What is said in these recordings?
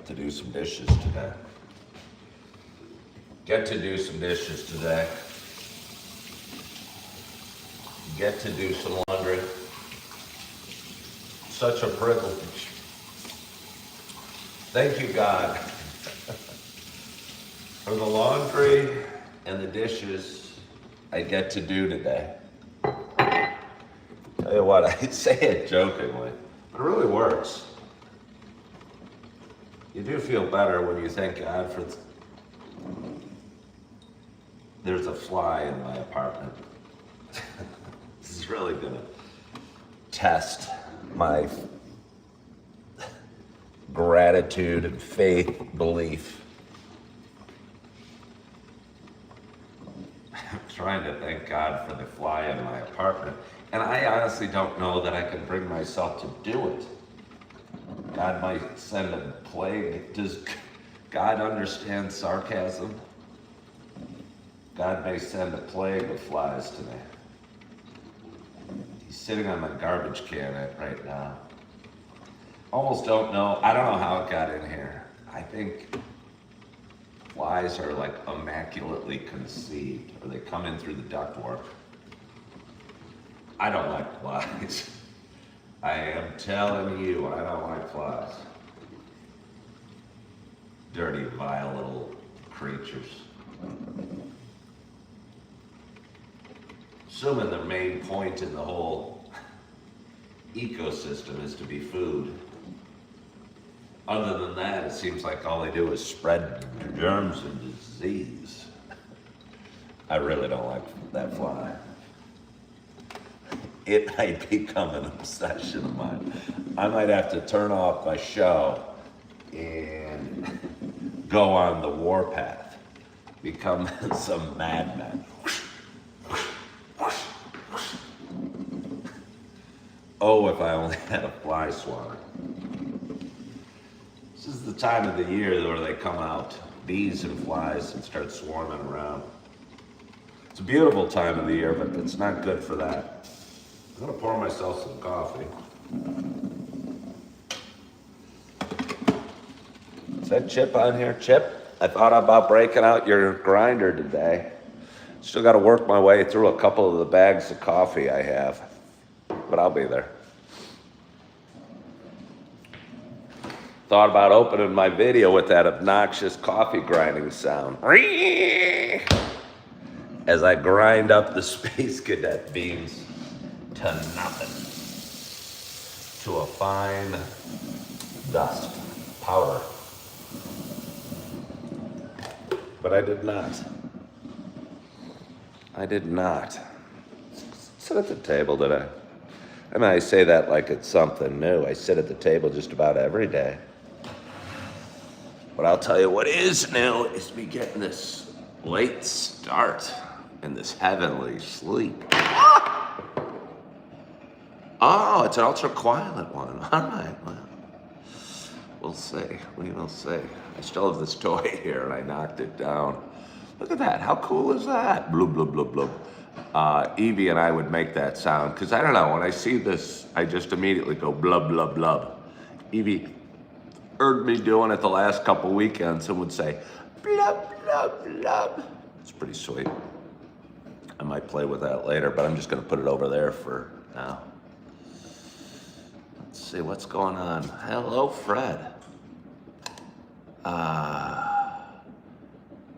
to do some dishes today. Get to do some dishes today. Get to do some laundry. Such a privilege. Thank you, God, for the laundry and the dishes I get to do today. Tell you what, I say it jokingly, but it really works. You do feel better when you thank God for there's a fly in my apartment. This is really gonna test my gratitude and faith, belief. I'm trying to thank God for the fly in my apartment. And I honestly don't know that I can bring myself to do it. God might send a plague. Does God understand sarcasm? God may send a plague of flies to me. He's sitting on my garbage can right now. Almost don't know. I don't know how it got in here. I think flies are like immaculately conceived, or they come in through the ductwork. I don't like flies. I am telling you, I don't like flies. Dirty, vile little creatures. Assuming the main point in the whole ecosystem is to be food. Other than that, it seems like all they do is spread germs and disease. I really don't like that fly. It might become an obsession of mine. I might have to turn off my show and go on the warpath, become some madman. Oh, if I only had a fly swatter. This is the time of the year where they come out, bees and flies, and start swarming around. It's a beautiful time of the year, but it's not good for that. I'm gonna pour myself some coffee. Is that Chip on here? Chip, I thought about breaking out your grinder today. Still gotta work my way through a couple of the bags of coffee I have, but I'll be there. Thought about opening my video with that obnoxious coffee grinding sound. As I grind up the Space Cadet beans to nothing, to a fine dust, powder. But I did not. I did not sit at the table, did I? I mean, I say that like it's something new. I sit at the table just about every day. But I'll tell you what is new is me getting this late start and this heavenly sleep. Oh, it's an ultraviolet one. All right, well, we'll see. We will see. I still have this toy here, and I knocked it down. Look at that. How cool is that? Blub, blub, blub, blub. Evie and I would make that sound, because I don't know, when I see this, I just immediately go blub, blub, blub. Evie heard me doing it the last couple weekends and would say, blub, blub, blub. It's pretty sweet. I might play with that later, but I'm just going to put it over there for now. Let's see what's going on. Hello, Fred.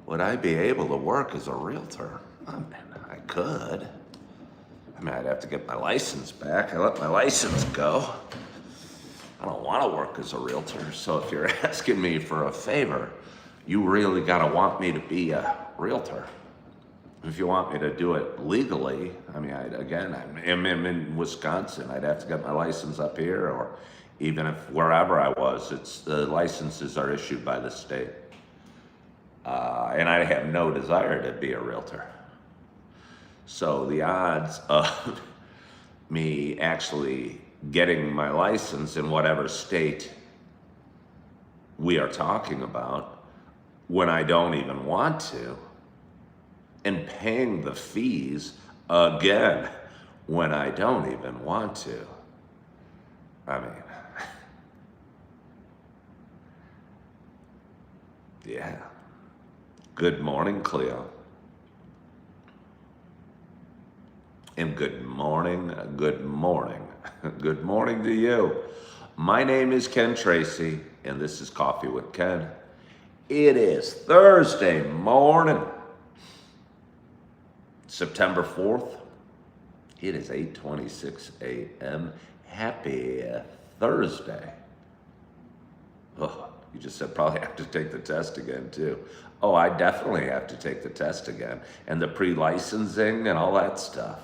Would I be able to work as a realtor? I mean, I could. I mean, I'd have to get my license back. I let my license go. I don't want to work as a realtor, so if you're asking me for a favor, you really got to want me to be a realtor. If you want me to do it legally, I mean, I'm in Wisconsin. I'd have to get my license up here, or even if wherever I was, the licenses are issued by the state. And I have no desire to be a realtor. So the odds of me actually getting my license in whatever state we are talking about, when I don't even want to, and paying the fees again when I don't even want to. I mean, Yeah. Good morning, Cleo. And good morning, good morning, good morning to you. My name is Ken Tracy, and this is Coffee with Ken. It is Thursday morning, September 4th. It is 8:26 a.m. Happy Thursday. Oh, you just said probably have to take the test again, too. Oh, I definitely have to take the test again, and the pre-licensing and all that stuff.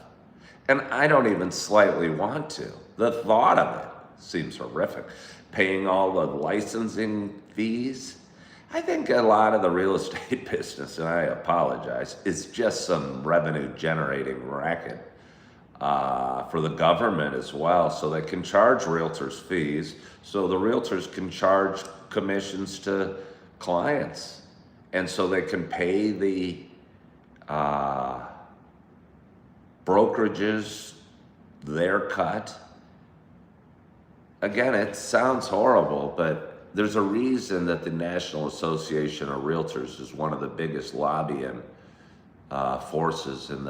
And I don't even slightly want to. The thought of it seems horrific. Paying all the licensing fees. I think a lot of the real estate business, and I apologize, is just some revenue generating racket for the government as well, so they can charge realtors fees, so the realtors can charge commissions to clients, and so they can pay the brokerages their cut. Again, it sounds horrible, but there's a reason that the National Association of Realtors is one of the biggest lobbying forces in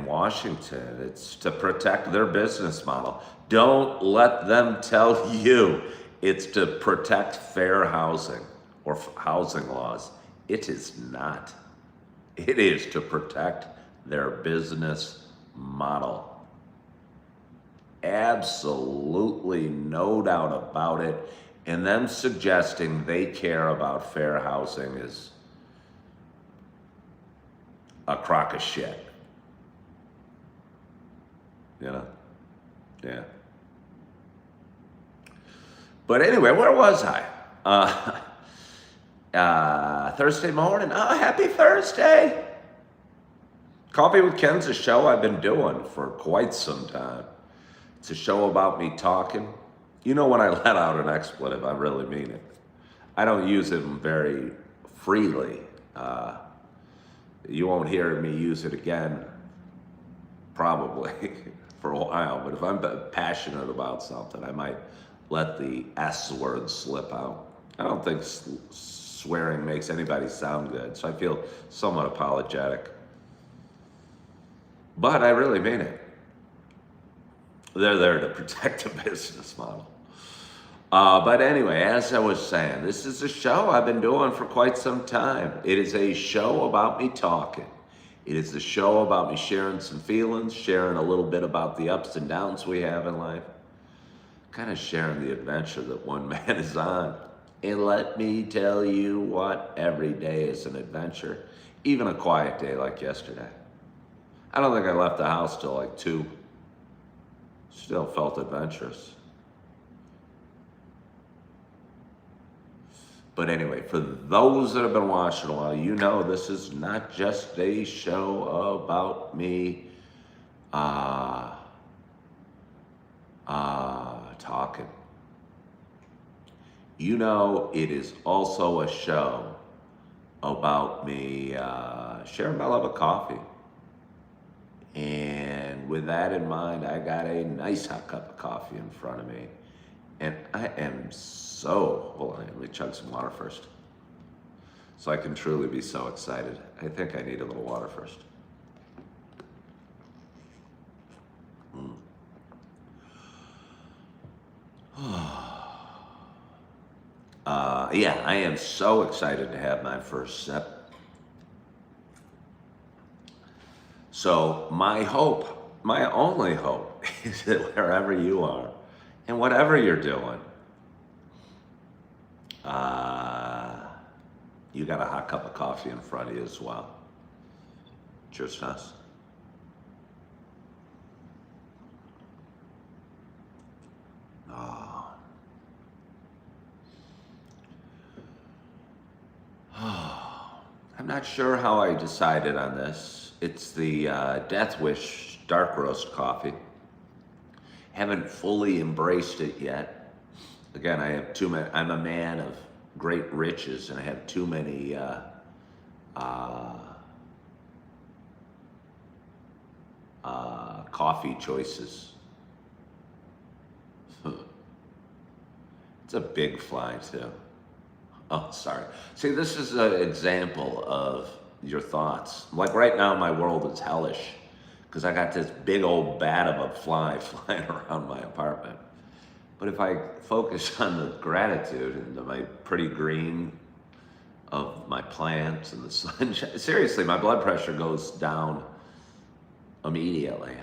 Washington. It's to protect their business model. Don't let them tell you it's to protect fair housing or housing laws. It is not. It is to protect their business model. Absolutely no doubt about it. And them suggesting they care about fair housing is a crock of shit. You know? Yeah. But anyway, where was I? Thursday morning. Oh, happy Thursday. Coffee with Ken's a show I've been doing for quite some time. It's a show about me talking. You know, when I let out an expletive, I really mean it. I don't use it very freely. You won't hear me use it again, probably, for a while. But if I'm passionate about something, I might let the S word slip out. I don't think swearing makes anybody sound good, so I feel somewhat apologetic. But I really mean it. They're there to protect the business model. But anyway, as I was saying, this is a show I've been doing for quite some time. It is a show about me talking. It is a show about me sharing some feelings, sharing a little bit about the ups and downs we have in life, kind of sharing the adventure that one man is on. And let me tell you what, every day is an adventure, even a quiet day like yesterday. I don't think I left the house till like 2. Still felt adventurous. But anyway, for those that have been watching a while, you know this is not just a show about me talking. You know, it is also a show about me sharing my love of coffee. And with that in mind, I got a nice hot cup of coffee in front of me. And I am so, hold on, let me chug some water first. So I can truly be so excited. I think I need a little water first. Yeah, I am so excited to have my first sip. So my hope, my only hope, is that wherever you are and whatever you're doing, you got a hot cup of coffee in front of you as well. Cheers to us. Oh. I'm not sure how I decided on this. It's the Death Wish dark roast coffee. Haven't fully embraced it yet. Again, I have too many. I'm a man of great riches, and I have too many coffee choices. It's a big fly too. Oh, sorry. See, this is an example of your thoughts. Like right now, my world is hellish because I got this big old bat of a fly flying around my apartment. But if I focus on the gratitude and my pretty green of my plants and the sunshine, seriously, my blood pressure goes down immediately.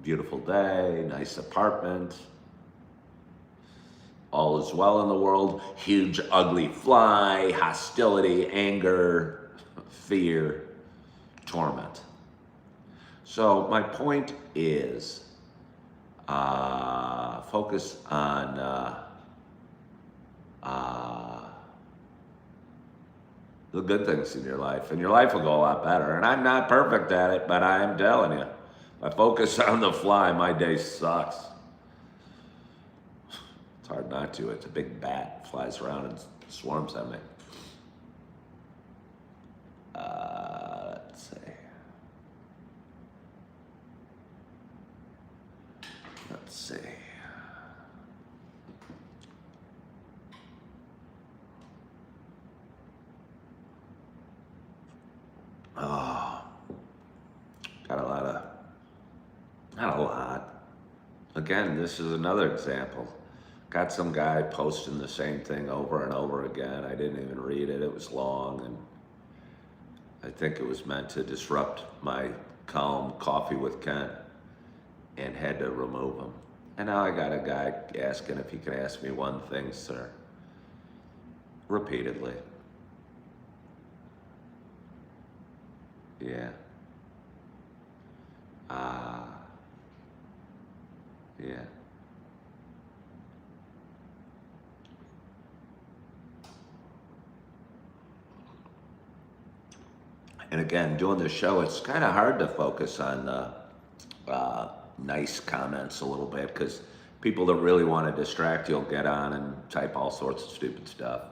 Beautiful day, nice apartment, all is well in the world, huge ugly fly, hostility, anger, fear, torment. So my point is, focus on the good things in your life, and your life will go a lot better. And I'm not perfect at it, but I am telling you, if I focus on the fly, my day sucks. It's hard not to. It's a big bat, flies around and swarms at me. Let's see. Let's see. Oh, got a lot of, not a lot. Again, this is another example. Got some guy posting the same thing over and over again. I didn't even read it. It was long, and I think it was meant to disrupt my calm coffee with Kent, and had to remove him. And now I got a guy asking if he can ask me one thing, sir. Repeatedly. Yeah. Yeah. And again, doing the show, it's kind of hard to focus on nice comments a little bit, because people that really want to distract you will get on and type all sorts of stupid stuff.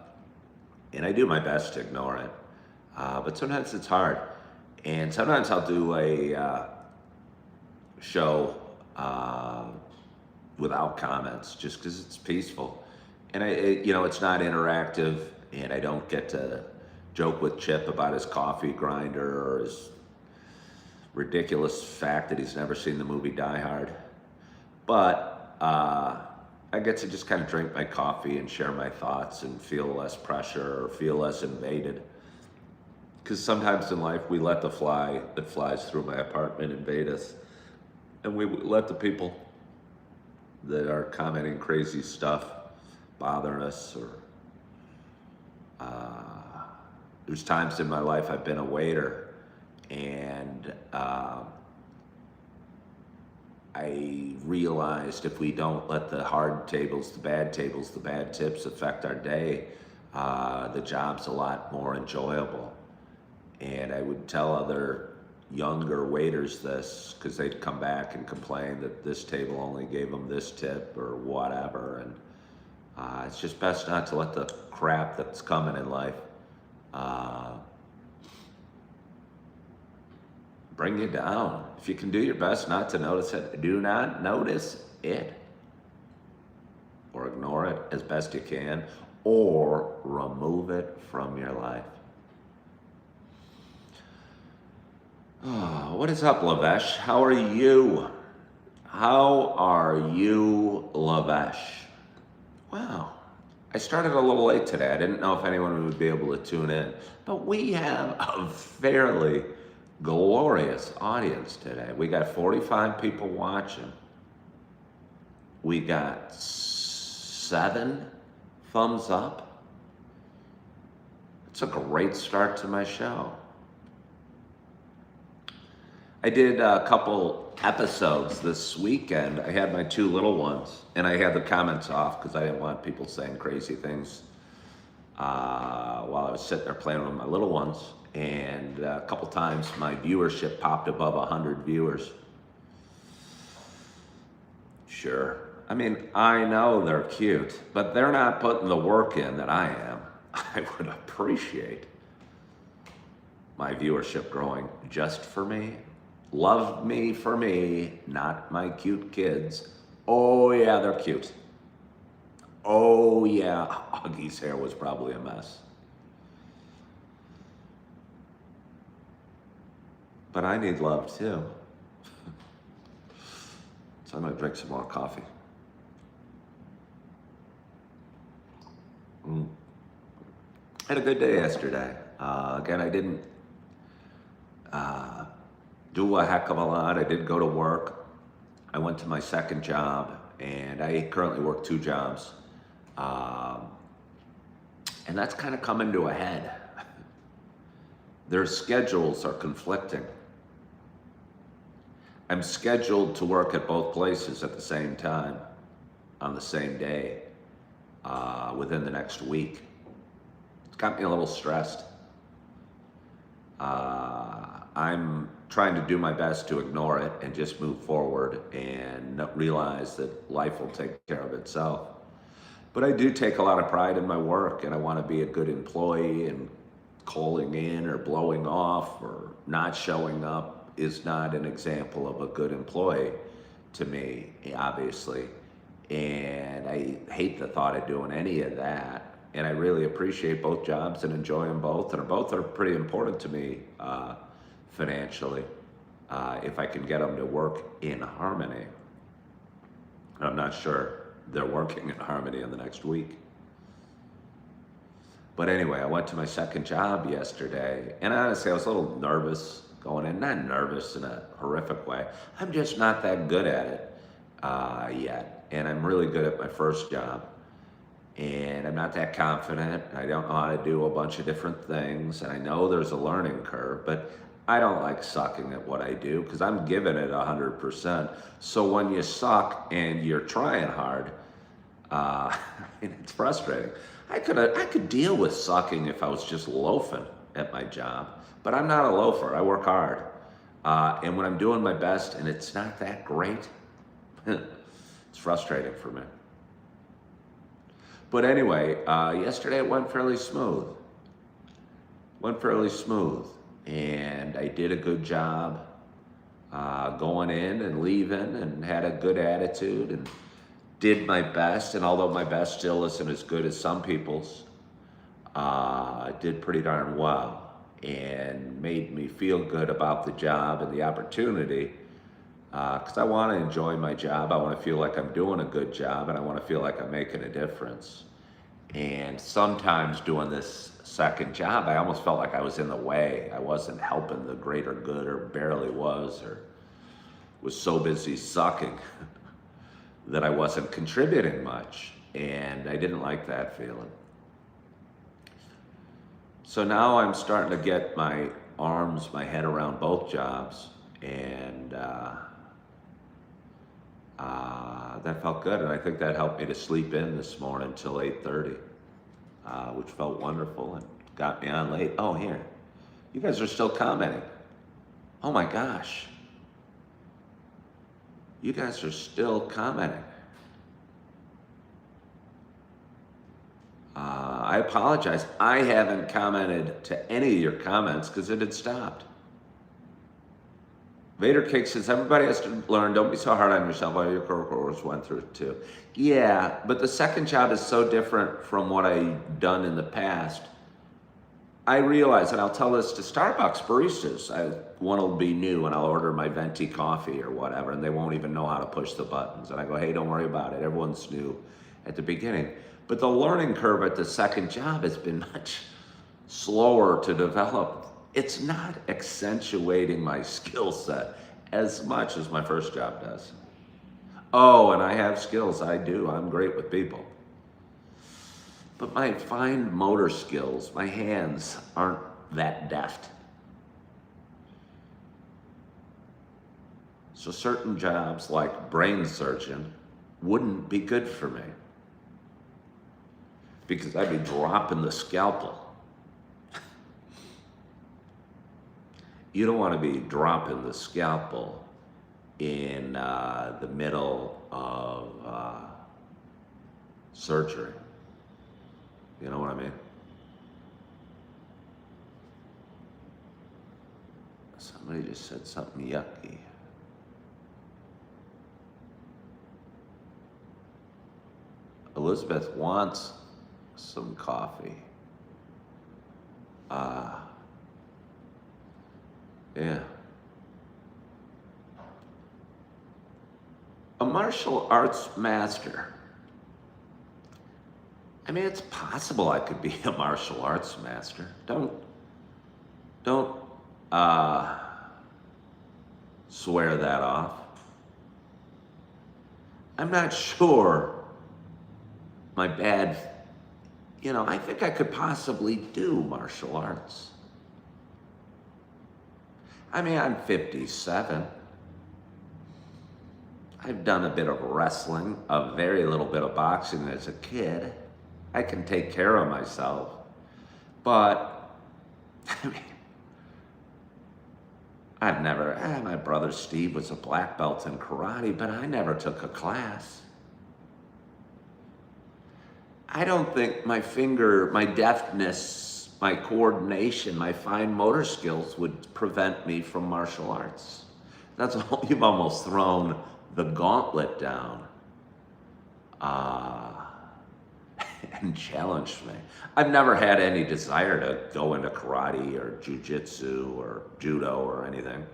And I do my best to ignore it. But sometimes it's hard. And sometimes I'll do a show without comments, just because it's peaceful. And it's not interactive, and I don't get to joke with Chip about his coffee grinder or his ridiculous fact that he's never seen the movie Die Hard. But I get to just kind of drink my coffee and share my thoughts and feel less pressure or feel less invaded. Because sometimes in life we let the fly that flies through my apartment invade us, and we let the people that are commenting crazy stuff bothering us. Or there's times in my life I've been a waiter, and I realized if we don't let the hard tables, the bad tips affect our day, the job's a lot more enjoyable. And I would tell other younger waiters this, because they'd come back and complain that this table only gave them this tip or whatever. And it's just best not to let the crap that's coming in life bring you down. If you can do your best not to notice it, do not notice it. Or ignore it as best you can, or remove it from your life. Oh, what is up, Lavesh? How are you? How are you, Lavesh? Wow. I started a little late today. I didn't know if anyone would be able to tune in. But we have a fairly glorious audience today. We got 45 people watching. We got 7 thumbs up. It's a great start to my show. I did a couple episodes this weekend. I had my 2 little ones, and I had the comments off because I didn't want people saying crazy things while I was sitting there playing with my little ones. And a couple times my viewership popped above 100 viewers. Sure. I mean, I know they're cute, but they're not putting the work in that I am. I would appreciate my viewership growing just for me. Love me for me, not my cute kids. Oh yeah, they're cute. Oh yeah, Augie's hair was probably a mess. But I need love too. So I'm gonna drink some more coffee. Mm. Had a good day yesterday. Again, I didn't uh, do a heck of a lot. I did go to work. I went to my second job, and I currently work two jobs. Um, and that's kind of coming to a head. Their schedules are conflicting. I'm scheduled to work at both places at the same time on the same day within the next week. It's got me a little stressed. I'm trying to do my best to ignore it and just move forward and realize that life will take care of itself. But I do take a lot of pride in my work, and I want to be a good employee, and calling in or blowing off or not showing up is not an example of a good employee to me, obviously. And I hate the thought of doing any of that. And I really appreciate both jobs and enjoy them both. And both are pretty important to me financially, if I can get them to work in harmony. I'm not sure they're working in harmony in the next week. But anyway, I went to my second job yesterday, and honestly, I was a little nervous going in. Not nervous in a horrific way. I'm just not that good at it yet. And I'm really good at my first job. And I'm not that confident. I don't know how to do a bunch of different things. And I know there's a learning curve, but I don't like sucking at what I do because I'm giving it 100%. So when you suck and you're trying hard, it's frustrating. I could deal with sucking if I was just loafing at my job, but I'm not a loafer. I work hard, and when I'm doing my best and it's not that great, it's frustrating for me. But anyway, yesterday it went fairly smooth. Went fairly smooth, and I did a good job going in and leaving, and had a good attitude, and did my best. And although my best still isn't as good as some people's, I did pretty darn well, and made me feel good about the job and the opportunity. Because I want to enjoy my job. I want to feel like I'm doing a good job, and I want to feel like I'm making a difference. And sometimes doing this second job, I almost felt like I was in the way. I wasn't helping the greater good, or barely was, or was so busy sucking that I wasn't contributing much. And I didn't like that feeling. So now I'm starting to get my head around both jobs, and that felt good. And I think that helped me to sleep in this morning till 8:30, which felt wonderful and got me on late. Oh, here, you guys are still commenting. Oh my gosh, you guys are still commenting. I apologize. I haven't commented to any of your comments because it had stopped. Vader Cake says, everybody has to learn, don't be so hard on yourself. All your coworkers went through it too. Yeah, but the second job is so different from what I've done in the past. I realize, and I'll tell this to Starbucks baristas, one will be new and I'll order my venti coffee or whatever, and they won't even know how to push the buttons. And I go, hey, don't worry about it. Everyone's new at the beginning. But the learning curve at the second job has been much slower to develop. It's not accentuating my skill set as much as my first job does. Oh, and I have skills, I do. I'm great with people. But my fine motor skills, my hands aren't that deft. So certain jobs like brain surgeon wouldn't be good for me, because I'd be dropping the scalpel. You don't want to be dropping the scalpel in the middle of surgery. You know what I mean? Somebody just said something yucky. Elizabeth wants some coffee. Yeah. A martial arts master. I mean, it's possible I could be a martial arts master. Don't uh, swear that off. I'm not sure my bad, I think I could possibly do martial arts. I mean, I'm 57. I've done a bit of wrestling, a very little bit of boxing as a kid. I can take care of myself. But, I mean, my brother Steve was a black belt in karate, but I never took a class. I don't think my deftness, my coordination, my fine motor skills would prevent me from martial arts. That's all. You've almost thrown the gauntlet down and challenged me. I've never had any desire to go into karate or jujitsu or judo or anything.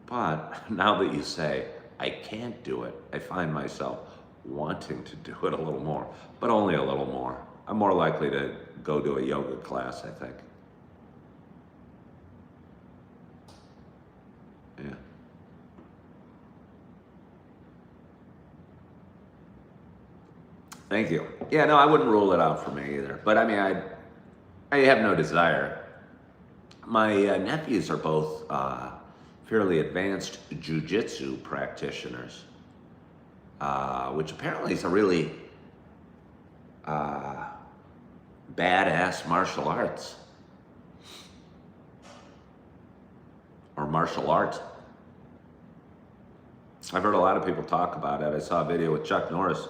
But now that you say I can't do it, I find myself wanting to do it a little more, but only a little more. I'm more likely to go to a yoga class, I think. Yeah. Thank you. Yeah, no, I wouldn't rule it out for me either. But I mean, I have no desire. My nephews are both fairly advanced jujitsu practitioners, which apparently is a really badass martial arts. Or martial art. I've heard a lot of people talk about it. I saw a video with Chuck Norris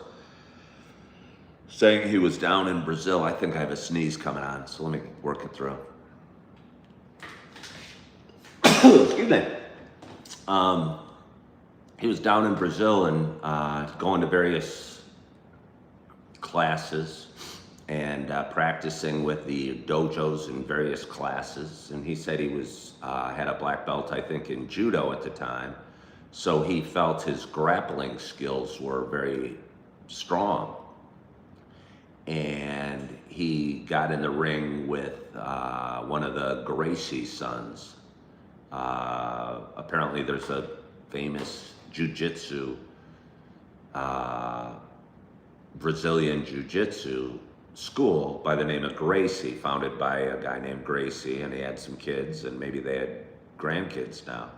saying he was down in Brazil. I think I have a sneeze coming on, so let me work it through. Excuse me. He was down in Brazil and going to various classes and practicing with the dojos in various classes. And he said he was had a black belt, I think, in judo at the time. So he felt his grappling skills were very strong. And he got in the ring with one of the Gracie sons. Apparently there's a famous jiu-jitsu, Brazilian jiu-jitsu school by the name of Gracie, founded by a guy named Gracie, and he had some kids, and maybe they had grandkids now.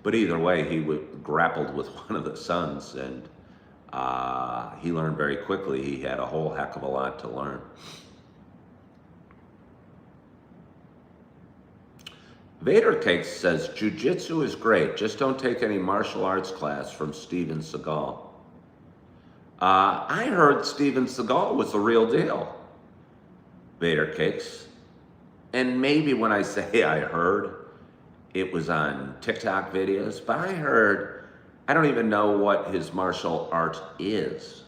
But either way, he grappled with one of the sons, and he learned very quickly. He had a whole heck of a lot to learn. Vader Cakes says, jiu-jitsu is great, just don't take any martial arts class from Steven Seagal. I heard Steven Seagal was the real deal, Vader Cakes. And maybe when I say I heard, it was on TikTok videos, but I don't even know what his martial art is.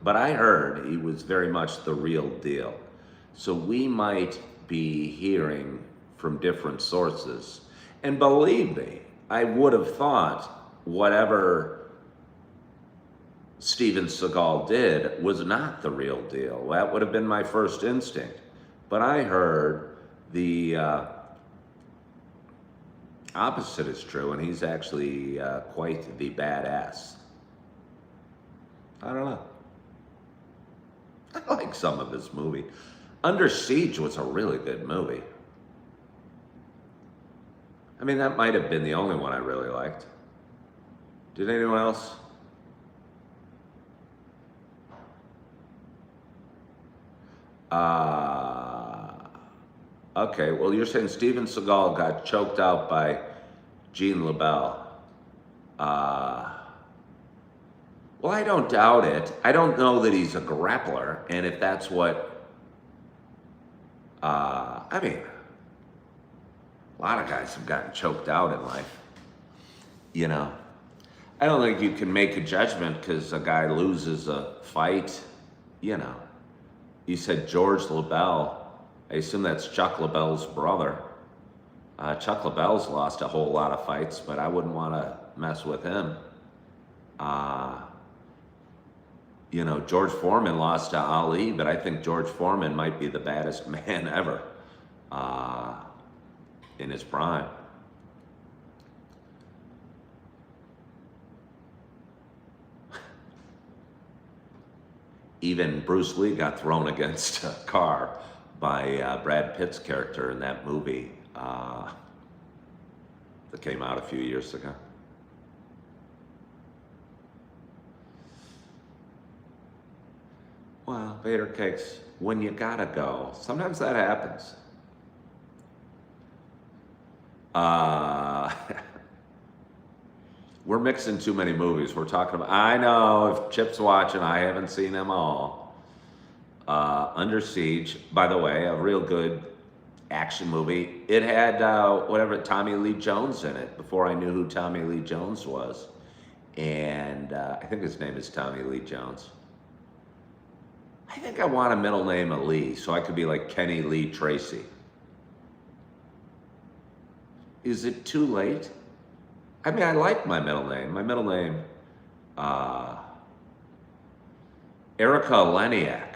But I heard he was very much the real deal. So we might be hearing from different sources. And believe me, I would have thought whatever Steven Seagal did was not the real deal. That would have been my first instinct. But I heard the opposite is true, and he's actually quite the badass. I don't know. I like some of his movie. Under Siege was a really good movie. I mean, that might have been the only one I really liked. Did anyone else? Okay, well, you're saying Steven Seagal got choked out by Jean LaBelle. Well, I don't doubt it. I don't know that he's a grappler, and if that's what, I mean, a lot of guys have gotten choked out in life, you know. I don't think you can make a judgment because a guy loses a fight. You know, you said George LaBelle. I assume that's Chuck LaBelle's brother. Chuck LaBelle's lost a whole lot of fights, but I wouldn't want to mess with him. You know, George Foreman lost to Ali, but I think George Foreman might be the baddest man ever in his prime. Even Bruce Lee got thrown against a car by Brad Pitt's character in that movie that came out a few years ago. Well, Vader Cakes, when you gotta go, sometimes that happens. We're mixing too many movies. We're talking about, I know, if Chip's watching, I haven't seen them all. Under Siege, by the way, a real good action movie. It had, Tommy Lee Jones in it, before I knew who Tommy Lee Jones was. And I think his name is Tommy Lee Jones. I think I want a middle name of Lee, so I could be like Kenny Lee Tracy. Is it too late? I mean, I like my middle name. My middle name, Erica Leniak.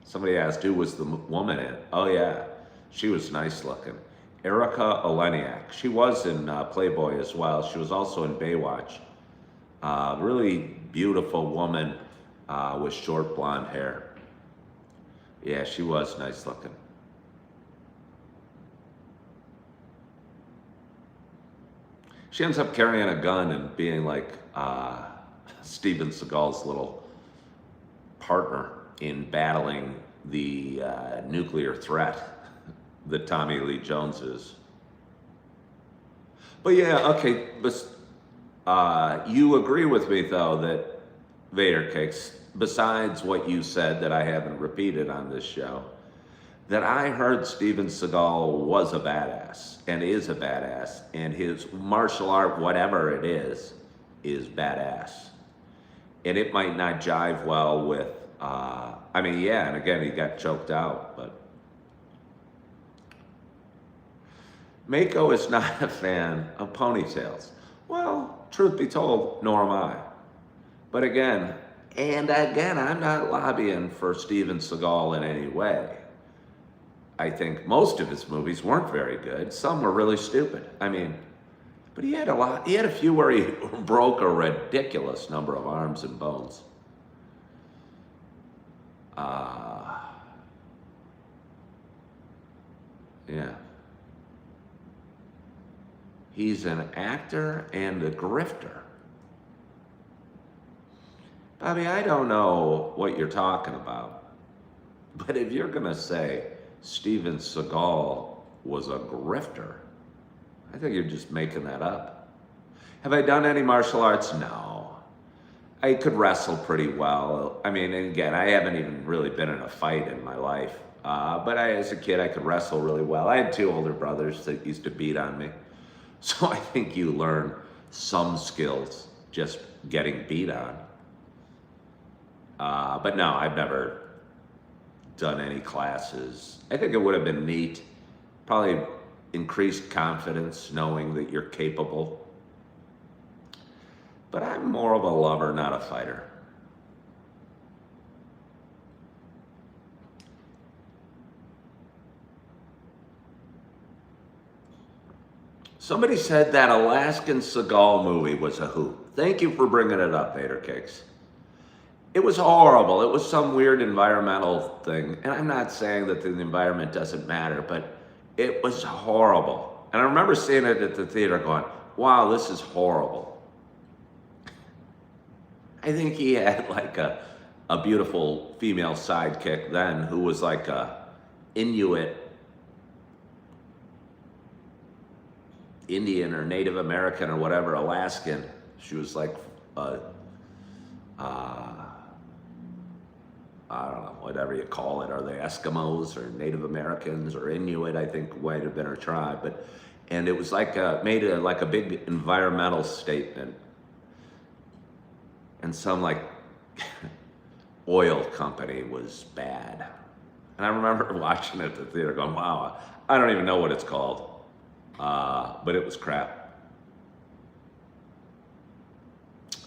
Somebody asked who was the woman in. Oh yeah, she was nice looking. Erica Leniak. She was in Playboy as well. She was also in Baywatch. Really beautiful woman with short blonde hair. Yeah, she was nice looking. She ends up carrying a gun and being like Steven Seagal's little partner in battling the nuclear threat that Tommy Lee Jones is. But yeah, okay, but you agree with me though that Vader Cakes, besides what you said that I haven't repeated on this show, that I heard Steven Seagal was a badass and is a badass, and his martial art, whatever it is badass. And it might not jive well with, I mean, yeah, and again, he got choked out, but. Mako is not a fan of ponytails. Well, truth be told, nor am I. But again, I'm not lobbying for Steven Seagal in any way. I think most of his movies weren't very good. Some were really stupid. I mean, but he had a few where he broke a ridiculous number of arms and bones. Yeah. He's an actor and a grifter. Bobby, I don't know what you're talking about, but if you're gonna say Steven Seagal was a grifter, I think you're just making that up. Have I done any martial arts? No. I could wrestle pretty well. I mean, and again, I haven't even really been in a fight in my life. But as a kid, I could wrestle really well. I had two older brothers that used to beat on me. So I think you learn some skills just getting beat on. But no, I've never done any classes. I think it would have been neat. Probably increased confidence knowing that you're capable. But I'm more of a lover, not a fighter. Somebody said that Alaskan Seagal movie was a hoot. Thank you for bringing it up, Vader Cakes. It was horrible. It was some weird environmental thing. And I'm not saying that the environment doesn't matter, but it was horrible. And I remember seeing it at the theater going, wow, this is horrible. I think he had like a beautiful female sidekick then who was like a Inuit, Indian or Native American or whatever, Alaskan. She was like, I don't know, whatever you call it. Are they Eskimos or Native Americans or Inuit? I think might have been her tribe. And it was like made like a big environmental statement. and some like oil company was bad. And I remember watching it at the theater going, wow, I don't even know what it's called. But it was crap.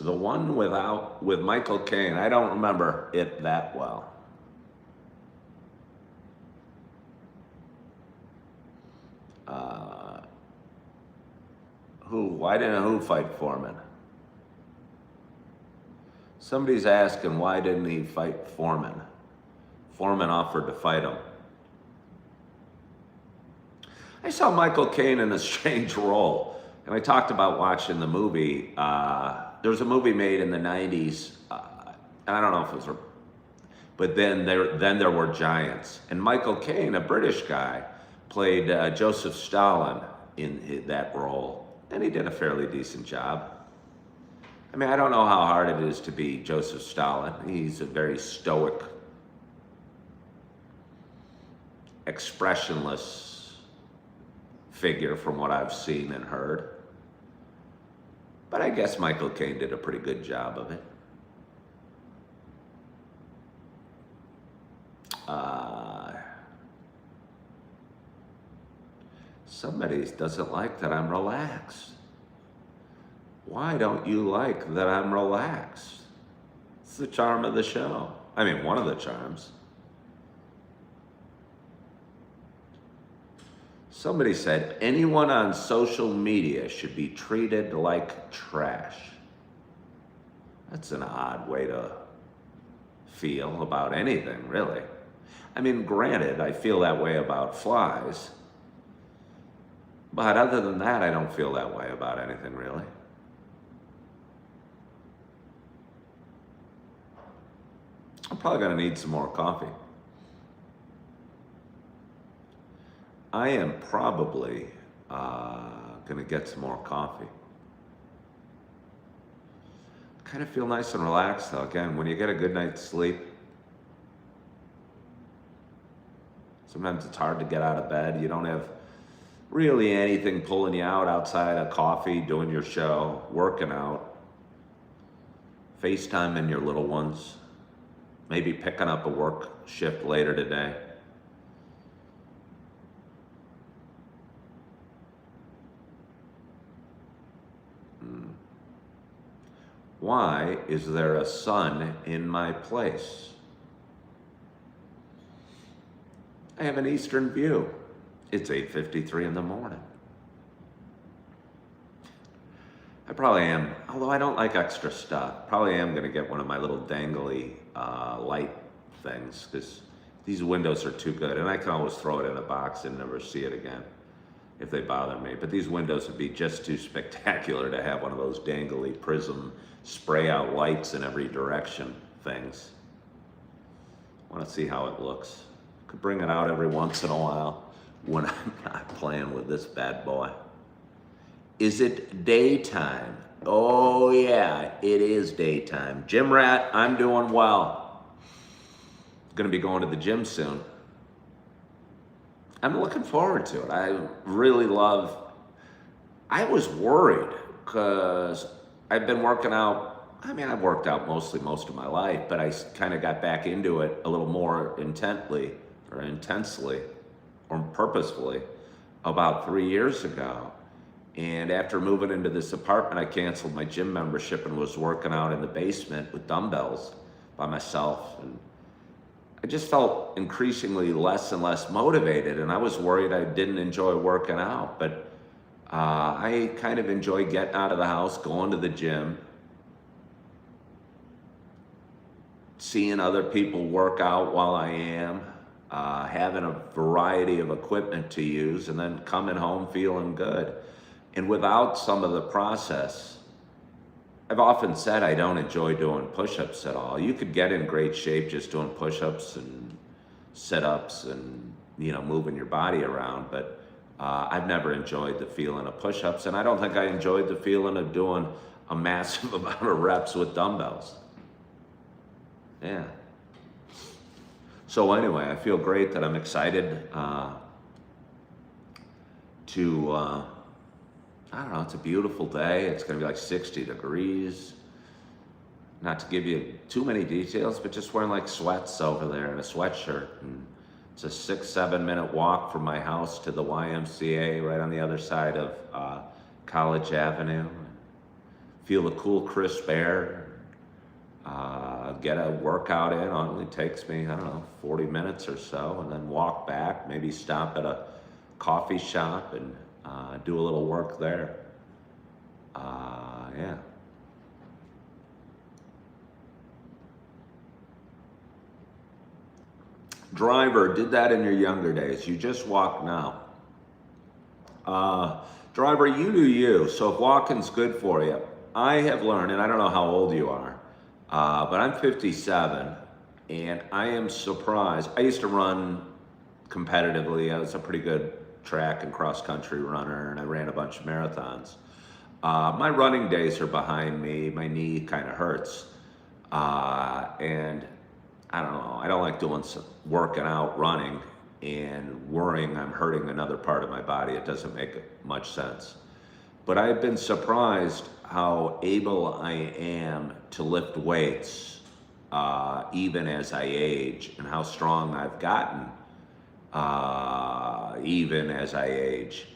The one with Michael Caine, I don't remember it that well. Why didn't who fight Foreman? Somebody's asking why didn't he fight Foreman? Foreman offered to fight him. I saw Michael Caine in a strange role, and I talked about watching the movie. There was a movie made in the 90s, and I don't know if it was, but then there were giants. And Michael Caine, a British guy, played Joseph Stalin in that role, and he did a fairly decent job. I mean, I don't know how hard it is to be Joseph Stalin. He's a very stoic, expressionless figure from what I've seen and heard. But I guess Michael Caine did a pretty good job of it. Somebody doesn't like that I'm relaxed. Why don't you like that I'm relaxed? It's the charm of the show. I mean, one of the charms. Somebody said, anyone on social media should be treated like trash. That's an odd way to feel about anything, really. I mean, granted, I feel that way about flies. But other than that, I don't feel that way about anything, really. I'm probably going to need some more coffee. I am probably going to get some more coffee. Kind of feel nice and relaxed, though. Again, when you get a good night's sleep, sometimes it's hard to get out of bed. You don't have really anything pulling you out outside of coffee, doing your show, working out, FaceTiming your little ones, maybe picking up a work shift later today. Why is there a sun in my place? I have an eastern view. It's 8:53 in the morning. I probably am, although I don't like extra stuff, probably am going to get one of my little dangly light things, because these windows are too good, and I can always throw it in a box and never see it again if they bother me. But these windows would be just too spectacular to have one of those dangly prism spray out lights in every direction things. I want to see how it looks. Could bring it out every once in a while when I'm not playing with this bad boy. Is it daytime? Oh yeah, it is daytime. Gym Rat, I'm doing well. Gonna be going to the gym soon. I'm looking forward to it. I really love, I was worried because I've been working out. I mean, I've worked out most of my life, but I kind of got back into it a little more intensely or purposefully about 3 years ago. And after moving into this apartment, I canceled my gym membership and was working out in the basement with dumbbells by myself. And I just felt increasingly less and less motivated, and I was worried I didn't enjoy working out. But I kind of enjoy getting out of the house, going to the gym, seeing other people work out while I am, having a variety of equipment to use, and then coming home feeling good. And without some of the process, I've often said I don't enjoy doing push-ups at all. You could get in great shape just doing push-ups and sit-ups and, you know, moving your body around, but I've never enjoyed the feeling of push-ups, and I don't think I enjoyed the feeling of doing a massive amount of reps with dumbbells. Yeah. So anyway, I feel great that I'm excited to I don't know, it's a beautiful day. It's gonna be like 60 degrees. not to give you too many details, but just wearing like sweats over there and a sweatshirt. And it's a 6-7 minute walk from my house to the YMCA right on the other side of College Avenue. Feel the cool, crisp air. Get a workout in. It only takes me, I don't know, 40 minutes or so, and then walk back, maybe stop at a coffee shop and do a little work there. Yeah. Driver, did that in your younger days. You just walk now. Driver, you do you. So if walking's good for you, I have learned, and I don't know how old you are, but I'm 57, and I am surprised. I used to run competitively. I was a pretty good track and cross country runner, and I ran a bunch of marathons. My running days are behind me. My knee kind of hurts, and I don't know. I don't like doing some working out, running, and worrying I'm hurting another part of my body. It doesn't make much sense. But I've been surprised how able I am to lift weights, even as I age, and how strong I've gotten, even as I age,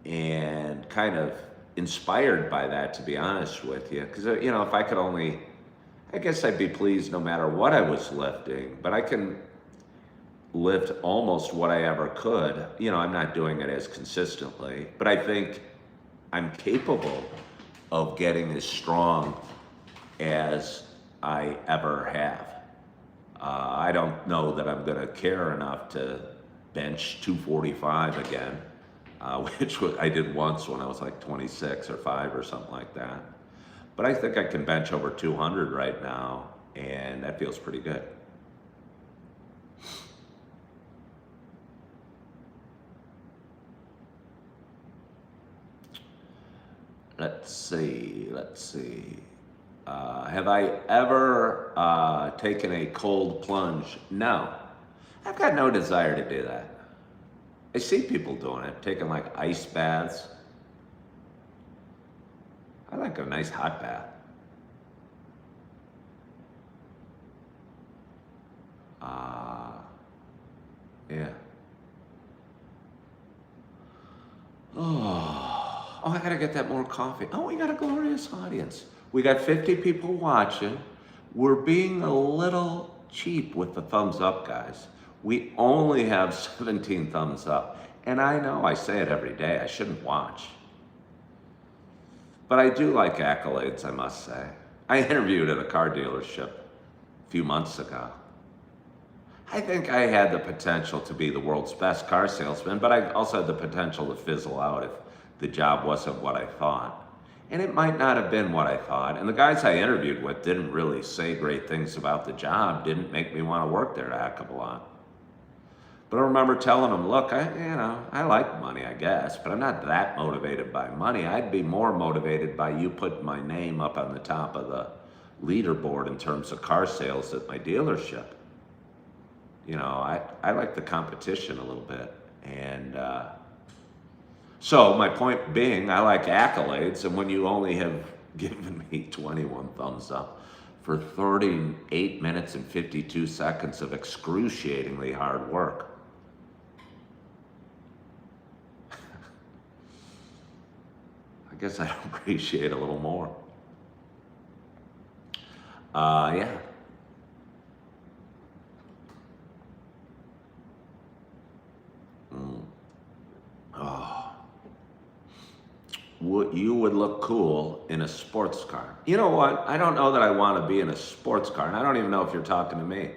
and kind of inspired by that, to be honest with you. Because, you know, if I could only, I guess I'd be pleased no matter what I was lifting, but I can lift almost what I ever could. You know, I'm not doing it as consistently, but I think I'm capable of getting as strong as I ever have. I don't know that I'm going to care enough to bench 245 again, which I did once when I was like 26 or 5 or something like that. But I think I can bench over 200 right now, and that feels pretty good. Let's see. Have I ever taken a cold plunge? No. I've got no desire to do that. I see people doing it, taking like ice baths. I like a nice hot bath. Yeah. Oh, I gotta get that more coffee. Oh, we got a glorious audience. We got 50 people watching. We're being a little cheap with the thumbs up, guys. We only have 17 thumbs up. And I know I say it every day, I shouldn't watch. But I do like accolades, I must say. I interviewed at a car dealership a few months ago. I think I had the potential to be the world's best car salesman, but I also had the potential to fizzle out if the job wasn't what I thought. And it might not have been what I thought. And the guys I interviewed with didn't really say great things about the job, didn't make me want to work there a heck of a lot. But I remember telling them, look, I like money, I guess, but I'm not that motivated by money. I'd be more motivated by you putting my name up on the top of the leaderboard in terms of car sales at my dealership. You know, I like the competition a little bit. And so my point being, I like accolades, and when you only have given me 21 thumbs up for 38 minutes and 52 seconds of excruciatingly hard work, I guess I appreciate a little more. Yeah. Oh. You would look cool in a sports car. You know what? I don't know that I want to be in a sports car, and I don't even know if you're talking to me.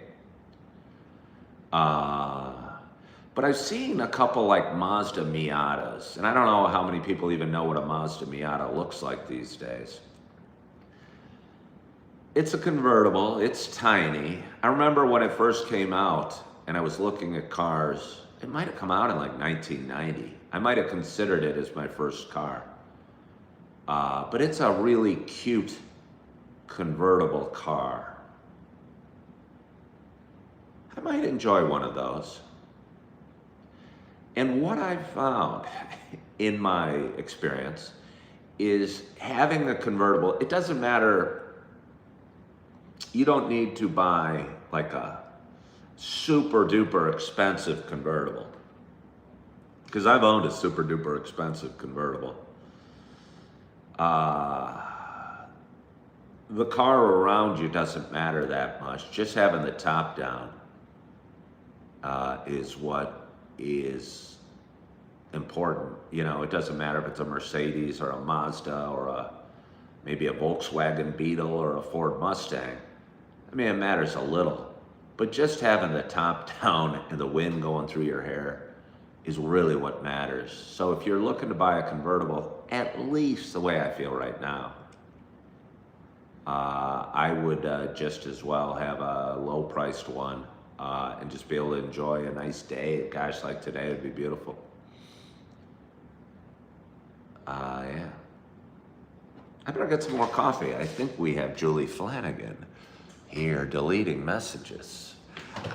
But I've seen a couple like Mazda Miatas, and I don't know how many people even know what a Mazda Miata looks like these days. It's a convertible, it's tiny. I remember when it first came out, and I was looking at cars. It might have come out in like 1990. I might have considered it as my first car. But it's a really cute convertible car. I might enjoy one of those. And what I've found in my experience is having a convertible, it doesn't matter You don't need to buy like a super duper expensive convertible. Because I've owned a super duper expensive convertible. The car around you doesn't matter that much. Just having the top down is what is important. You know, it doesn't matter if it's a Mercedes or a Mazda or maybe a Volkswagen Beetle or a Ford Mustang. I mean, it matters a little, but just having the top down and the wind going through your hair is really what matters. So if you're looking to buy a convertible, at least the way I feel right now, I would just as well have a low-priced one and just be able to enjoy a nice day. Gosh, like today would be beautiful. Yeah. I better get some more coffee. I think we have Julie Flanagan here deleting messages.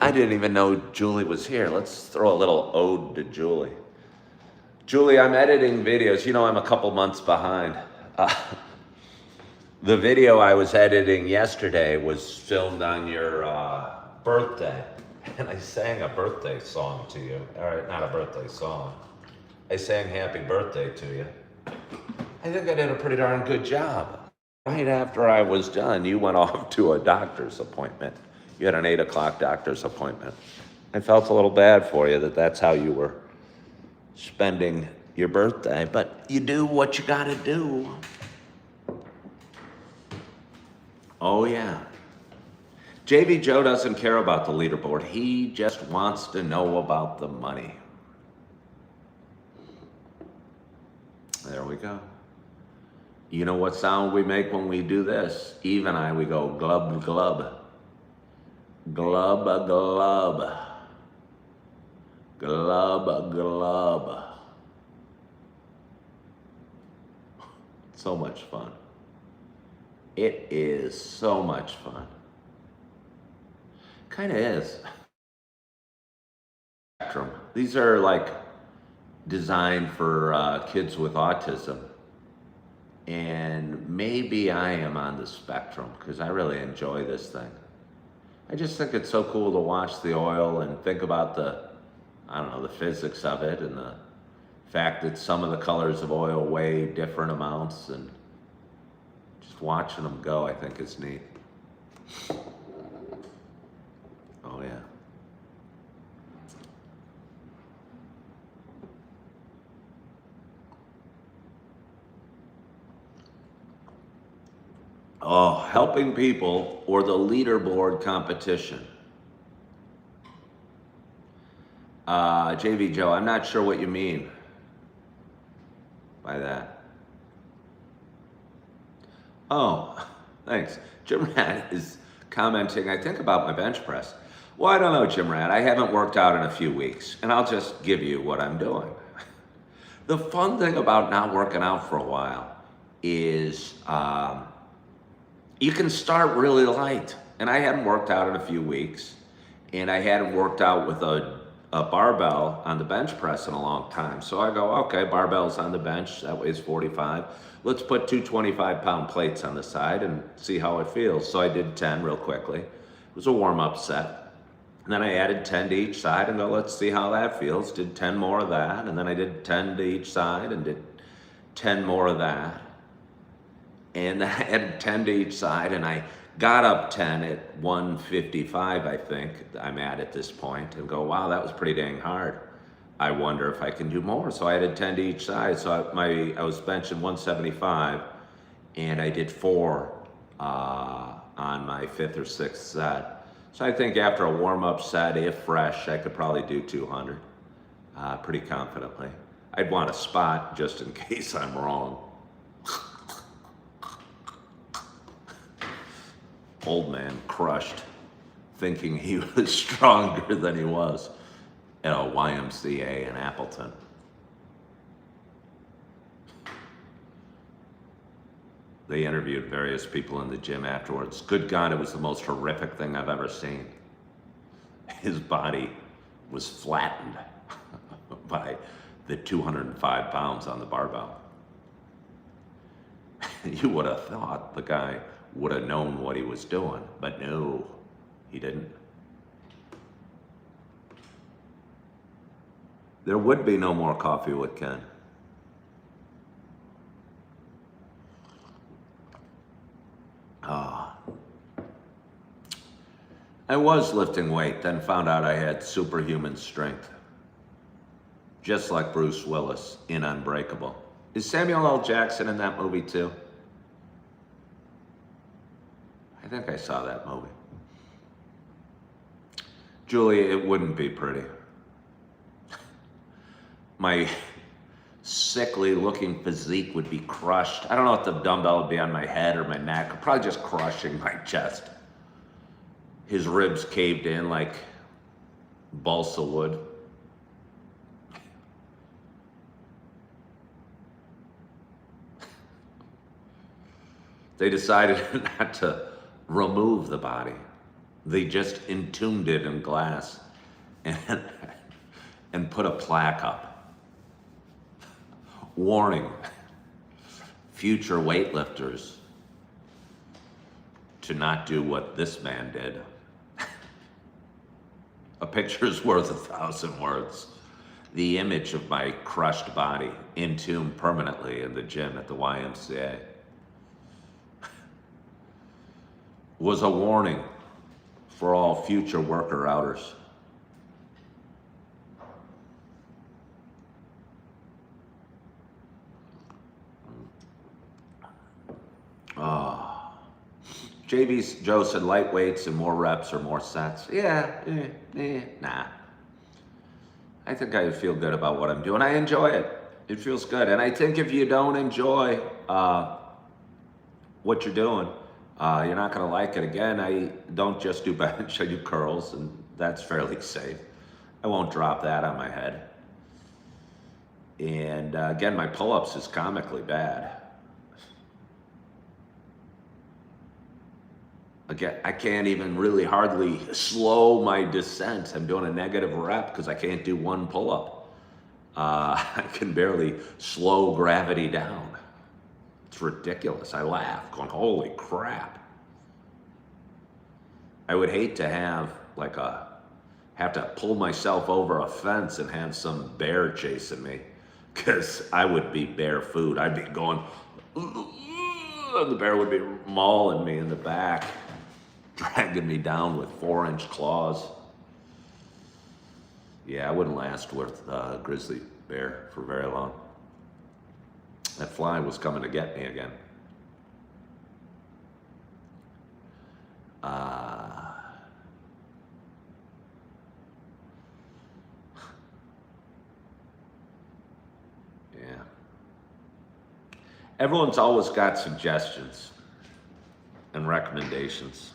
I didn't even know Julie was here. Let's throw a little ode to Julie. Julie, I'm editing videos. You know, I'm a couple months behind. The video I was editing yesterday was filmed on your birthday, and I sang a birthday song to you. All right, not a birthday song. I sang happy birthday to you. I think I did a pretty darn good job. Right after I was done, you went off to a doctor's appointment. You had an 8 o'clock doctor's appointment. I felt a little bad for you that's how you were spending your birthday, but you do what you gotta do. Oh yeah. JV Joe doesn't care about the leaderboard. He just wants to know about the money. There we go. You know what sound we make when we do this? Eve and I, we go glub, glub. Glub, glub. Glub, glub. So much fun. It is so much fun. Kind of is. These are like designed for kids with autism. And maybe I am on the spectrum because I really enjoy this thing. I just think it's so cool to watch the oil and think about the physics of it and the fact that some of the colors of oil weigh different amounts, and just watching them go, I think is neat. Oh yeah. Oh, helping people or the leaderboard competition. JV Joe, I'm not sure what you mean by that. Oh, thanks. Jim Rat is commenting, I think, about my bench press. Well, I don't know, Jim Rat. I haven't worked out in a few weeks, and I'll just give you what I'm doing. The fun thing about not working out for a while is you can start really light. And I hadn't worked out in a few weeks, and I hadn't worked out with a barbell on the bench press in a long time. So I go, okay, barbell's on the bench, that weighs 45. Let's put two 25-pound plates on the side and see how it feels. So I did 10 real quickly. It was a warm-up set. And then I added 10 to each side and go, let's see how that feels. Did 10 more of that, and then I did 10 to each side and did 10 more of that. And then I added 10 to each side, and I got up 10 at 155, I think I'm at this point, and go, wow, that was pretty dang hard. I wonder if I can do more. So I added 10 to each side. So I was benching 175, and I did 4 on my 5th or 6th set. So I think after a warm-up set, if fresh, I could probably do 200 pretty confidently. I'd want a spot just in case I'm wrong. Old man crushed, thinking he was stronger than he was at a YMCA in Appleton. They interviewed various people in the gym afterwards. Good God, it was the most horrific thing I've ever seen. His body was flattened by the 205 pounds on the barbell. You would have thought the guy would have known what he was doing, but no, he didn't. There would be no more coffee with Ken. I was lifting weight, then found out I had superhuman strength. Just like Bruce Willis in Unbreakable. Is Samuel L. Jackson in that movie too? I think I saw that movie. Julie, it wouldn't be pretty. My sickly looking physique would be crushed. I don't know if the dumbbell would be on my head or my neck, or probably just crushing my chest. His ribs caved in like balsa wood. They decided not to remove the body. They just entombed it in glass and put a plaque up. Warning, future weightlifters, to not do what this man did. A picture's worth 1,000 words. The image of my crushed body entombed permanently in the gym at the YMCA was a warning for all future worker-outers. Joe said light weights and more reps or more sets. Yeah, nah. I think I feel good about what I'm doing. I enjoy it. It feels good. And I think if you don't enjoy what you're doing, you're not going to like it. Again, I don't just do bench, I do curls, and that's fairly safe. I won't drop that on my head. And again, my pull-ups is comically bad. Again, I can't even really hardly slow my descent. I'm doing a negative rep because I can't do one pull-up. I can barely slow gravity down. It's ridiculous. I laugh, going, holy crap. I would hate to have to pull myself over a fence and have some bear chasing me, because I would be bear food. I'd be going, and the bear would be mauling me in the back, dragging me down with 4-inch claws. Yeah, I wouldn't last with a grizzly bear for very long. That fly was coming to get me again. Yeah. Everyone's always got suggestions and recommendations.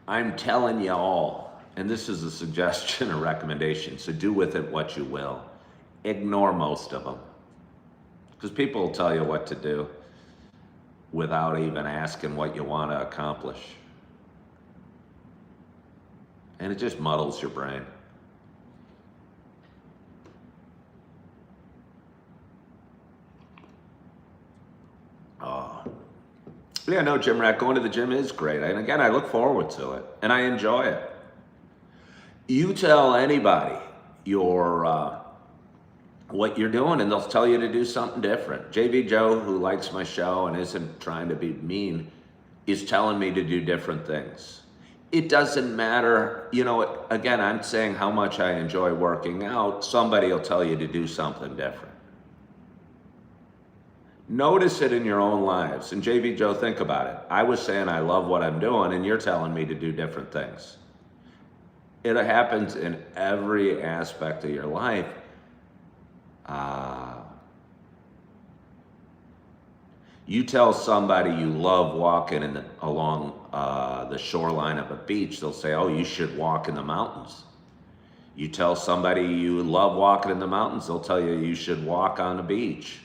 I'm telling you all, and this is a suggestion or recommendation, so do with it what you will. Ignore most of them. Because people will tell you what to do without even asking what you want to accomplish. And it just muddles your brain. Yeah, no, Gym Rat, going to the gym is great. And again, I look forward to it, and I enjoy it. You tell anybody what you're doing, and they'll tell you to do something different. JV Joe, who likes my show and isn't trying to be mean, is telling me to do different things. It doesn't matter, again, I'm saying how much I enjoy working out. Somebody will tell you to do something different. Notice it in your own lives. And JV Joe, think about it. I was saying I love what I'm doing, and you're telling me to do different things. It happens in every aspect of your life. You tell somebody you love walking along the shoreline of a beach, they'll say, oh, you should walk in the mountains. You tell somebody you love walking in the mountains, they'll tell you you should walk on the beach.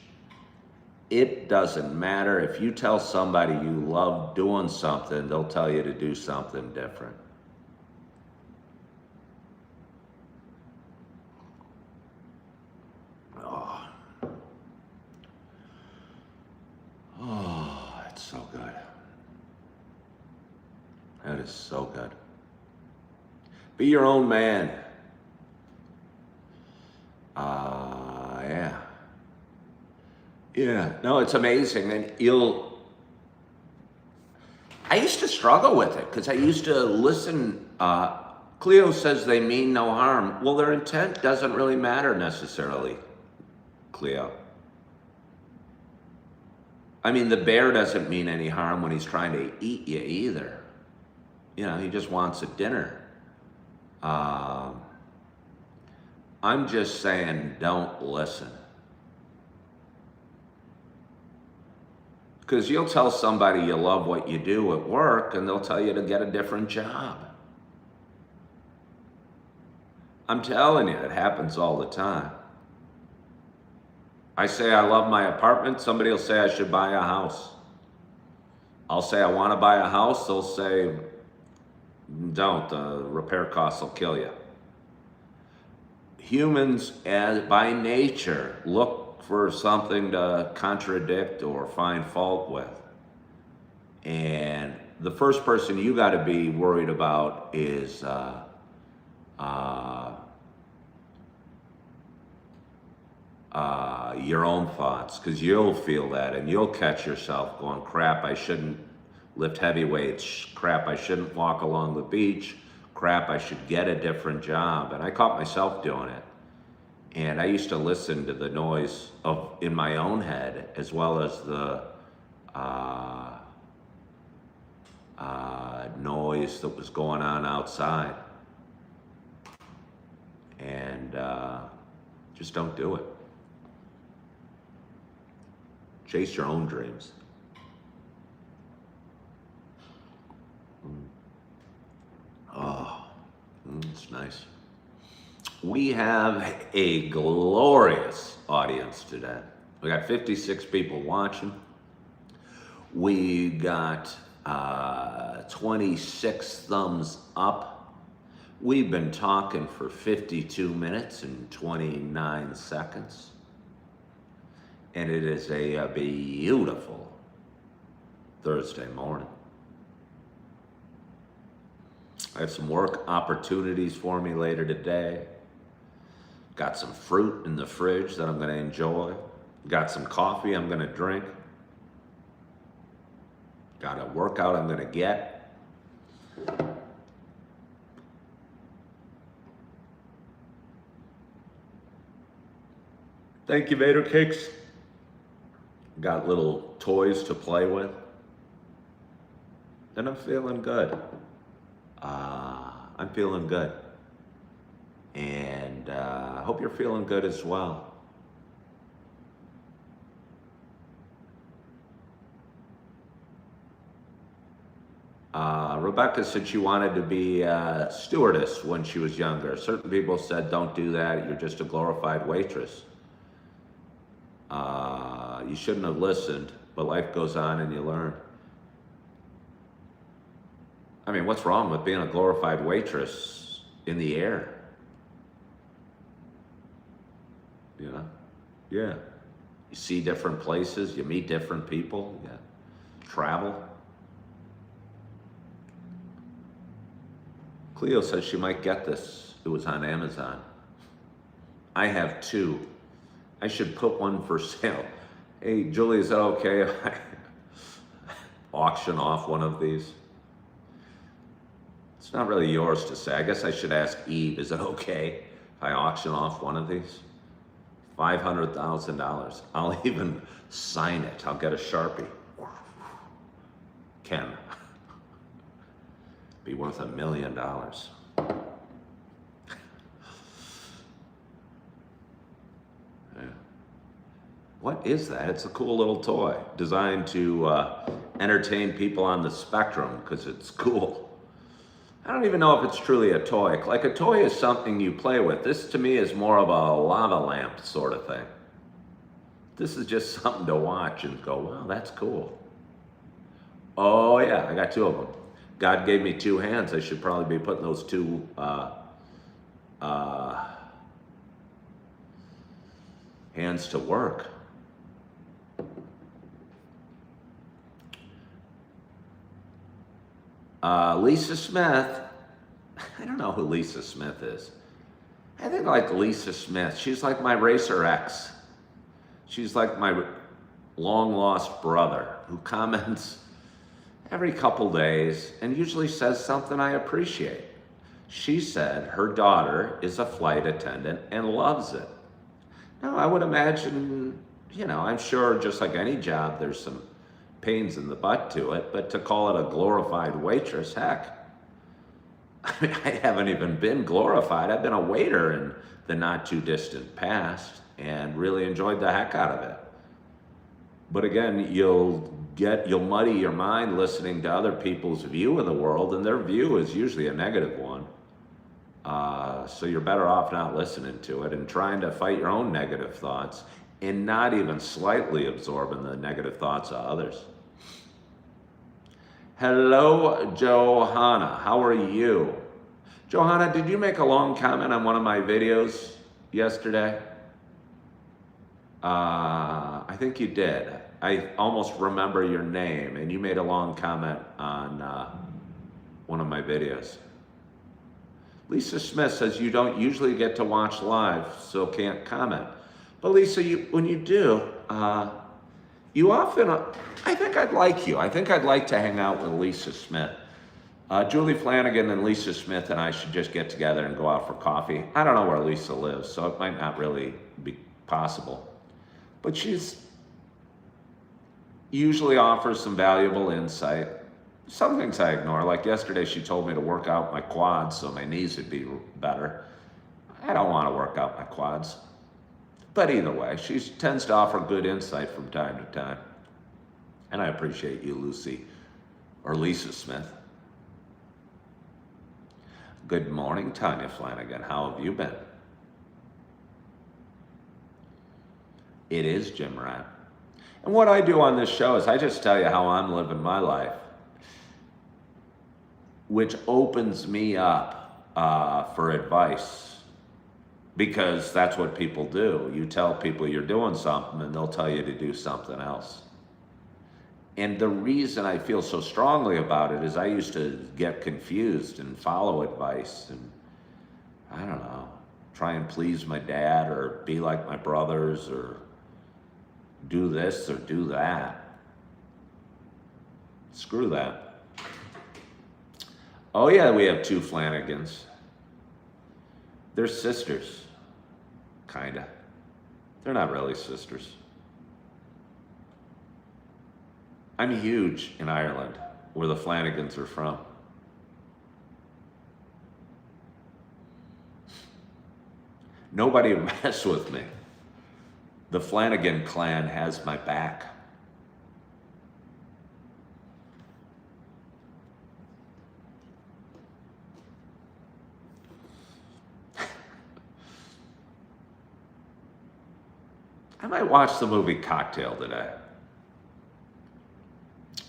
It doesn't matter. If you tell somebody you love doing something, they'll tell you to do something different. That is so good. Be your own man. Yeah. Yeah. No, it's amazing. And I used to struggle with it because I used to listen. Cleo says they mean no harm. Well, their intent doesn't really matter necessarily, Cleo. I mean, the bear doesn't mean any harm when he's trying to eat you either. You know, he just wants a dinner. I'm just saying, don't listen. Because you'll tell somebody you love what you do at work, and they'll tell you to get a different job. I'm telling you, it happens all the time. I say I love my apartment, somebody will say I should buy a house. I'll say I want to buy a house, they'll say, don't, the repair costs will kill you. Humans, by nature, look for something to contradict or find fault with. And the first person you got to be worried about is your own thoughts, because you'll feel that and you'll catch yourself going, crap, I shouldn't lift heavy weights, crap, I shouldn't walk along the beach, crap, I should get a different job. And I caught myself doing it. And I used to listen to the noise in my own head as well as the noise that was going on outside. And just don't do it. Chase your own dreams. Oh, it's nice. We have a glorious audience today. We got 56 people watching. We got 26 thumbs up. We've been talking for 52 minutes and 29 seconds. And it is a beautiful Thursday morning. I have some work opportunities for me later today. Got some fruit in the fridge that I'm going to enjoy. Got some coffee I'm going to drink. Got a workout I'm going to get. Thank you, Vader Cakes. Got little toys to play with. And I'm feeling good. I'm feeling good. And I hope you're feeling good as well. Rebecca said she wanted to be a stewardess when she was younger. Certain people said, don't do that, you're just a glorified waitress. You shouldn't have listened, but life goes on and you learn. I mean, what's wrong with being a glorified waitress in the air? You know? Yeah. You see different places, you meet different people, you travel. Cleo says she might get this. It was on Amazon. I have two. I should put one for sale. Hey, Julie, is that okay if I auction off one of these? It's not really yours to say. I guess I should ask Eve, is it okay if I auction off one of these? $500,000. I'll even sign it. I'll get a Sharpie. Ken. Be worth $1 million. What is that? It's a cool little toy designed to entertain people on the spectrum because it's cool. I don't even know if it's truly a toy. Like a toy is something you play with. This to me is more of a lava lamp sort of thing. This is just something to watch and go, wow, that's cool. Oh yeah, I got two of them. God gave me two hands. I should probably be putting those two hands to work. Lisa Smith, I don't know who Lisa Smith is. I think like Lisa Smith, she's like my racer ex. She's like my long lost brother who comments every couple days and usually says something I appreciate. She said her daughter is a flight attendant and loves it. Now, I would imagine, I'm sure just like any job, there's some pains in the butt to it, but to call it a glorified waitress, heck, I mean, I haven't even been glorified. I've been a waiter in the not too distant past and really enjoyed the heck out of it. But again, you'll muddy your mind listening to other people's view of the world, and their view is usually a negative one. So you're better off not listening to it and trying to fight your own negative thoughts and not even slightly absorbing the negative thoughts of others. Hello, Johanna. How are you? Johanna, did you make a long comment on one of my videos yesterday? I think you did. I almost remember your name, and you made a long comment on one of my videos. Lisa Smith says you don't usually get to watch live, so can't comment. But Lisa, when you do, you often, I think I'd like you. I think I'd like to hang out with Lisa Smith. Julie Flanagan and Lisa Smith and I should just get together and go out for coffee. I don't know where Lisa lives, so it might not really be possible. But she's usually offers some valuable insight. Some things I ignore, like yesterday she told me to work out my quads so my knees would be better. I don't want to work out my quads. But either way, she tends to offer good insight from time to time. And I appreciate you, Lucy, or Lisa Smith. Good morning, Tanya Flanagan. How have you been? It is Jim Rat. And what I do on this show is I just tell you how I'm living my life, which opens me up for advice, because that's what people do. You tell people you're doing something and they'll tell you to do something else. And the reason I feel so strongly about it is I used to get confused and follow advice and, I don't know, try and please my dad or be like my brothers or do this or do that. Screw that. Oh yeah, we have two Flanagans. They're sisters, kinda. They're not really sisters. I'm huge in Ireland, where the Flanagans are from. Nobody mess with me. The Flanagan clan has my back. I might watch the movie Cocktail today.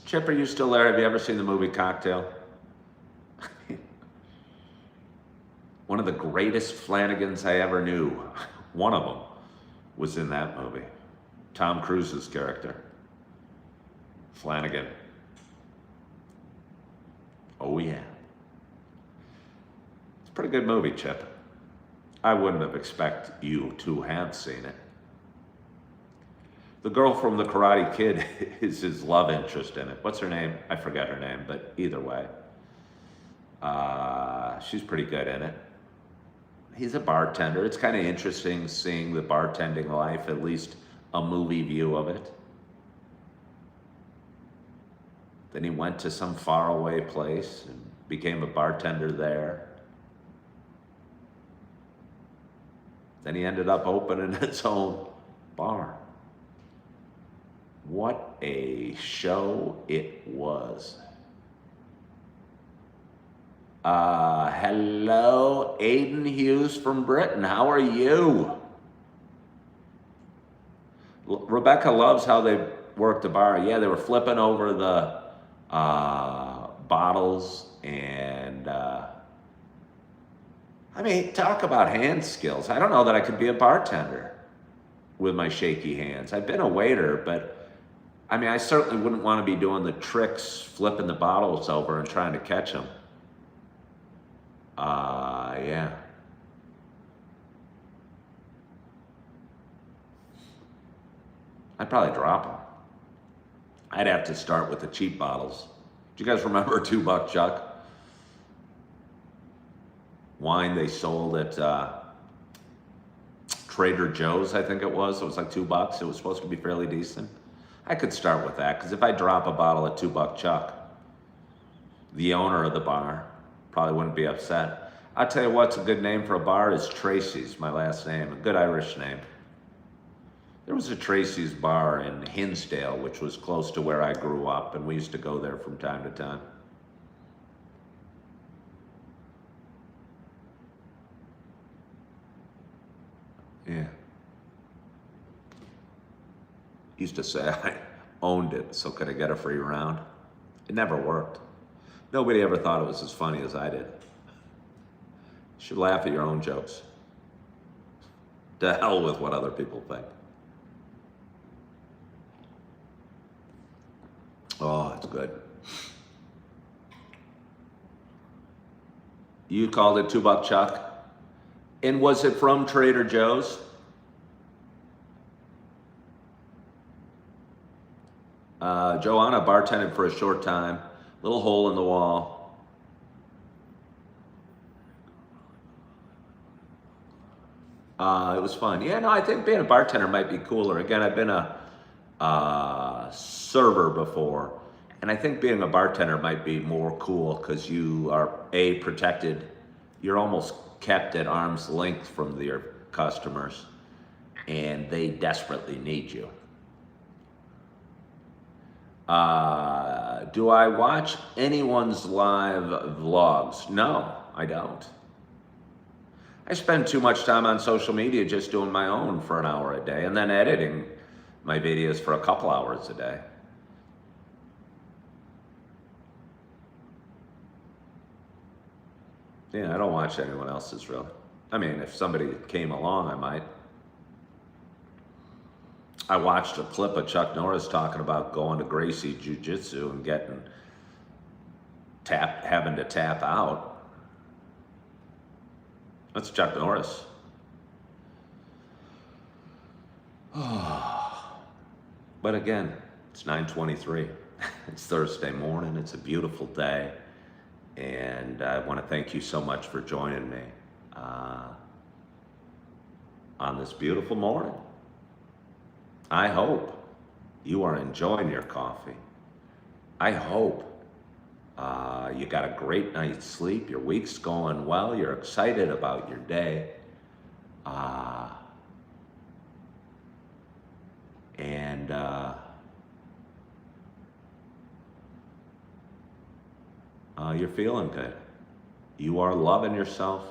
Chip, are you still there? Have you ever seen the movie Cocktail? One of the greatest Flanagans I ever knew, one of them, was in that movie. Tom Cruise's character, Flanagan. Oh yeah. It's a pretty good movie, Chip. I wouldn't have expected you to have seen it. The girl from The Karate Kid is his love interest in it. What's her name? I forget her name, but either way. She's pretty good in it. He's a bartender. It's kind of interesting seeing the bartending life, at least a movie view of it. Then he went to some faraway place and became a bartender there. Then he ended up opening his own bar. What a show it was. Hello, Aiden Hughes from Britain. How are you? Rebecca loves how they worked the bar. Yeah, they were flipping over the bottles and I mean, talk about hand skills. I don't know that I could be a bartender with my shaky hands. I've been a waiter, but I mean, I certainly wouldn't want to be doing the tricks, flipping the bottles over and trying to catch them. Yeah. I'd probably drop them. I'd have to start with the cheap bottles. Do you guys remember $2 Chuck? Wine they sold at Trader Joe's, I think it was. It was like $2. It was supposed to be fairly decent. I could start with that, because if I drop a bottle at $2 Chuck, the owner of the bar probably wouldn't be upset. I'll tell you what's a good name for a bar is Tracy's, my last name, a good Irish name. There was a Tracy's bar in Hinsdale, which was close to where I grew up, and we used to go there from time to time. Yeah. Used to say I owned it, so could I get a free round? It never worked. Nobody ever thought it was as funny as I did. You should laugh at your own jokes. To hell with what other people think. Oh, it's good. You called it $2 Chuck? And was it from Trader Joe's? Joanna bartended for a short time. Little hole in the wall. It was fun. Yeah, no, I think being a bartender might be cooler. Again, I've been a server before, and I think being a bartender might be more cool because you are protected. You're almost kept at arm's length from your customers, and they desperately need you. Do I watch anyone's live vlogs? No, I don't. I spend too much time on social media just doing my own for an hour a day and then editing my videos for a couple hours a day. Yeah, I don't watch anyone else's really. I mean, if somebody came along, I might. I watched a clip of Chuck Norris talking about going to Gracie Jiu-Jitsu and having to tap out. That's Chuck Norris. But again, it's 9:23. It's Thursday morning. It's a beautiful day. And I want to thank you so much for joining me on this beautiful morning. I hope you are enjoying your coffee. I hope you got a great night's sleep. Your week's going well. You're excited about your day. You're feeling good. You are loving yourself.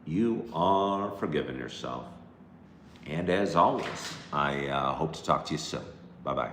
You are forgiving yourself. And as always, I hope to talk to you soon. Bye-bye.